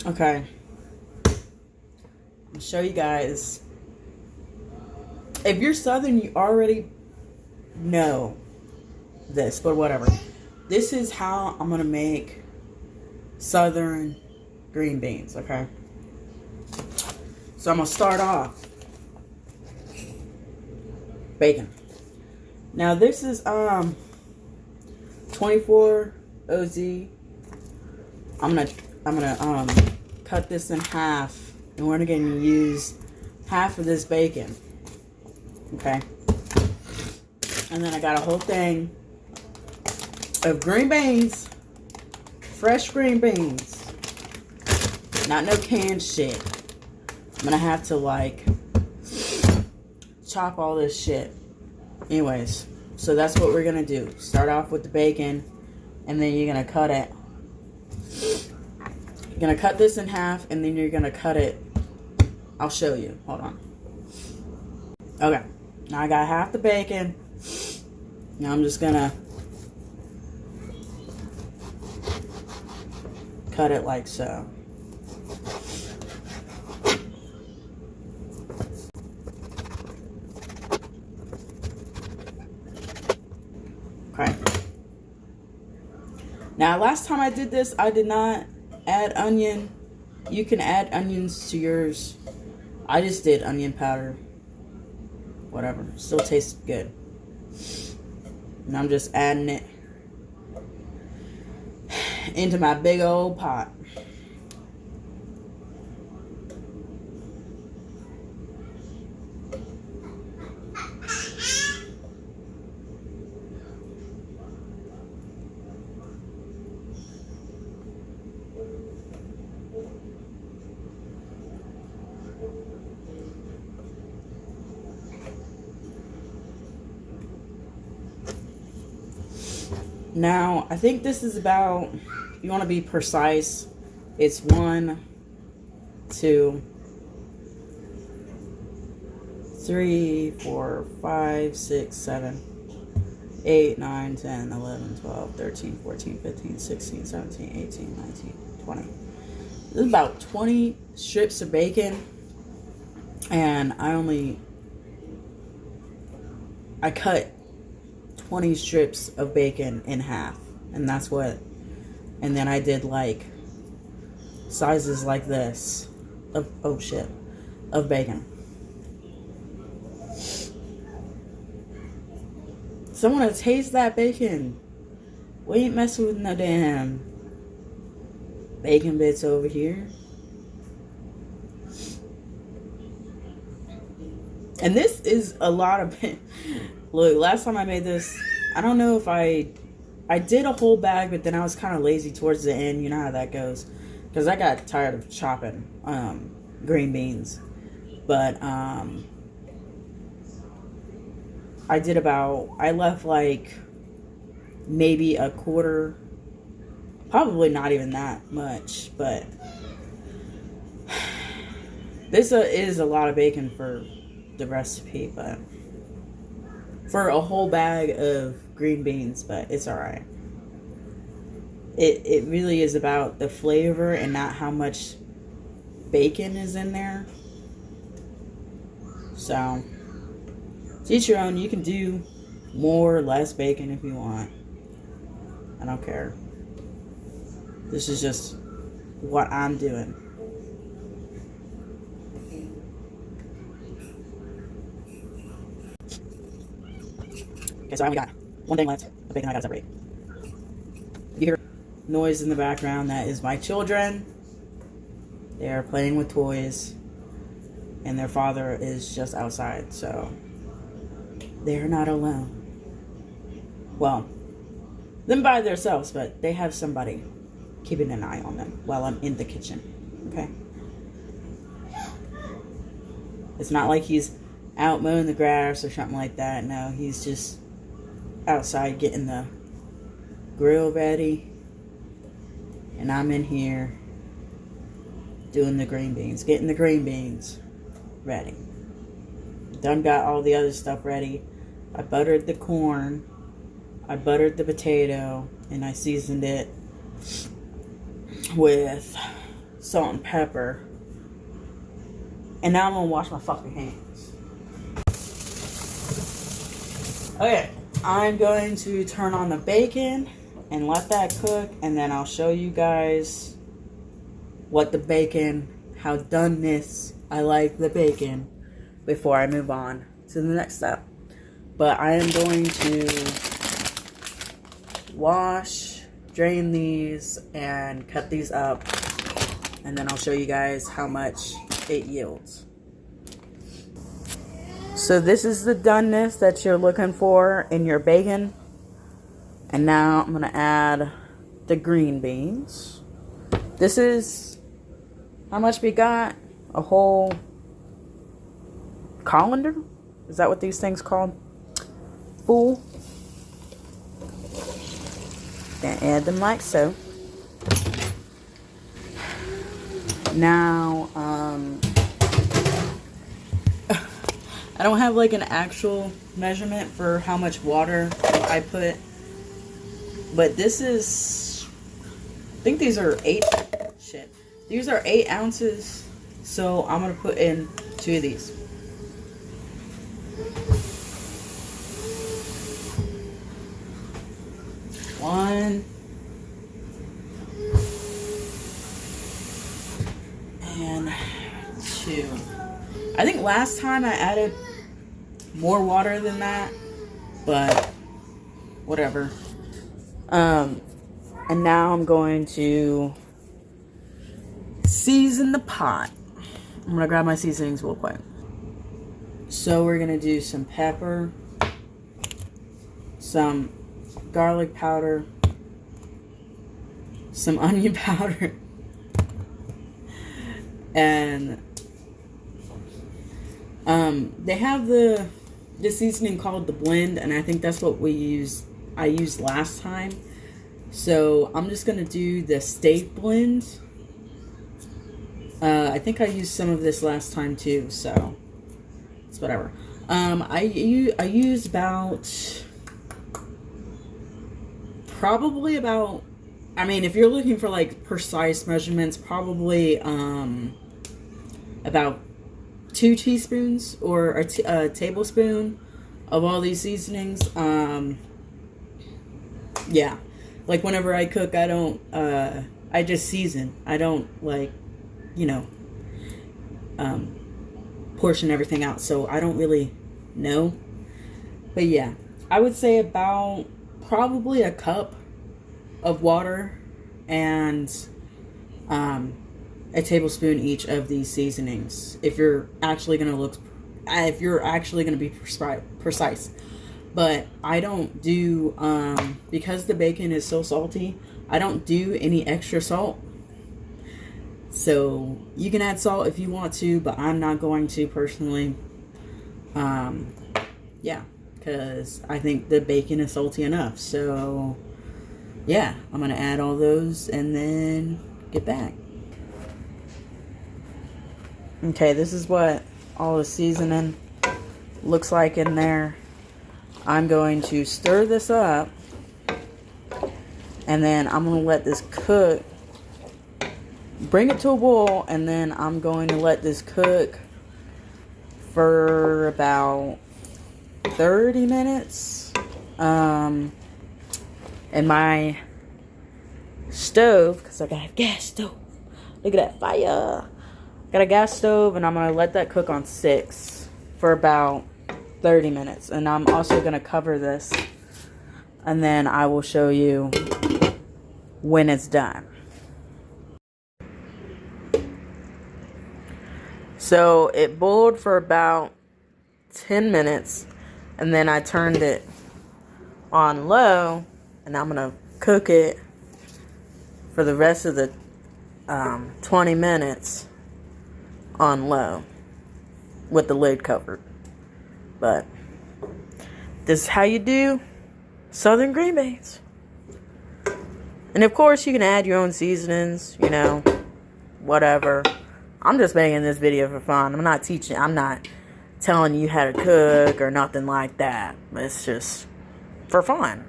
Okay. I'm gonna show you guys. If you're Southern, you already know this, but whatever. This is how I'm gonna make Southern green beans, okay? So I'm gonna start off bacon. Now this is 24 OZ. I'm gonna cut this in half, and we're gonna use half of this bacon. Okay. And then I got a whole thing of green beans, fresh green beans, not no canned shit. I'm gonna have to like chop all this shit. Anyways, so that's what we're gonna do. Start off with the bacon, and then you're gonna cut it. You're gonna cut this in half, and then you're gonna cut it. I'll show you. Hold on. Okay. Now I got half the bacon. Now I'm just gonna cut it like so. Okay. Now last time I did this, I did not add onion. You can add onions to yours. I just did onion powder. Whatever. Still tastes good. And I'm just adding it into my big old pot. Now, I think this is about, you want to be precise, it's 1, 2, 3, 4, 5, 6, 7, 8, 9, 10, 11, 12, 13, 14, 15, 16, 17, 18, 19, 20. This is about 20 strips of bacon, and I cut 20 strips of bacon in half, and that's what, and then I did like sizes like this of, oh shit, of bacon. Someone to taste that bacon. We ain't messing with no damn bacon bits over here. And this is a lot of look, last time I made this, I don't know if I did a whole bag, but then I was kind of lazy towards the end. You know how that goes. Because I got tired of chopping green beans. But I left like maybe a quarter. Probably not even that much. But this is a lot of bacon for the recipe, but for a whole bag of green beans, but it's alright. It really is about the flavor and not how much bacon is in there. So, to each your own. You can do more or less bacon if you want. I don't care. This is just what I'm doing. Okay, so I only got one thing left. The bacon I gotta separate. You hear noise in the background, that is my children. They are playing with toys, and their father is just outside, so they're not alone. Well, them by themselves, but they have somebody keeping an eye on them while I'm in the kitchen. Okay? It's not like he's out mowing the grass or something like that. No, he's just outside getting the grill ready, and I'm in here doing the green beans, getting the green beans ready. Done got all the other stuff ready. I buttered the corn, I buttered the potato, and I seasoned it with salt and pepper. And now I'm gonna wash my fucking hands. Okay, I'm going to turn on the bacon and let that cook, and then I'll show you guys what the bacon, how done this I like the bacon before I move on to the next step. But I am going to wash, drain these, and cut these up, and then I'll show you guys how much it yields. So this is the doneness that you're looking for in your bacon. And now I'm going to add the green beans. This is how much we got? A whole colander? Is that what these things called? Full. Then add them like so. Now, I don't have like an actual measurement for how much water I put, but this is, I think these are these are 8 ounces, so I'm gonna put in 2 of these. One and 2. I think last time I added more water than that, but whatever. And now I'm going to season the pot. I'm gonna grab my seasonings real quick. So we're gonna do some pepper, some garlic powder, some onion powder, and they have the seasoning called the blend, and I think that's what I used last time. So I'm just gonna do the steak blend. I think I used some of this last time too, so it's whatever. I used probably about, I mean, if you're looking for like precise measurements, probably about 2 teaspoons or a tablespoon of all these seasonings. Yeah, like whenever I cook, I don't, I just season. I don't like, you know, portion everything out, so I don't really know. But yeah, I would say about probably a cup of water and a tablespoon each of these seasonings, if you're actually gonna be precise. But I don't do, because the bacon is so salty, I don't do any extra salt. So you can add salt if you want to, but I'm not going to personally. Yeah, because I think the bacon is salty enough. So yeah, I'm gonna add all those and then get back. Okay, this is what all the seasoning looks like in there. I'm going to stir this up, and then I'm going to let this cook. Bring it to a boil, and then I'm going to let this cook for about 30 minutes. In my stove, because I got a gas stove. Look at that fire. Got a gas stove, and I'm going to let that cook on 6 for about 30 minutes. And I'm also going to cover this, and then I will show you when it's done. So it boiled for about 10 minutes, and then I turned it on low, and I'm going to cook it for the rest of the 20 minutes on low with the lid covered. But this is how you do southern green beans. And of course you can add your own seasonings, you know, whatever. I'm just making this video for fun. I'm not teaching, I'm not telling you how to cook or nothing like that. It's just for fun.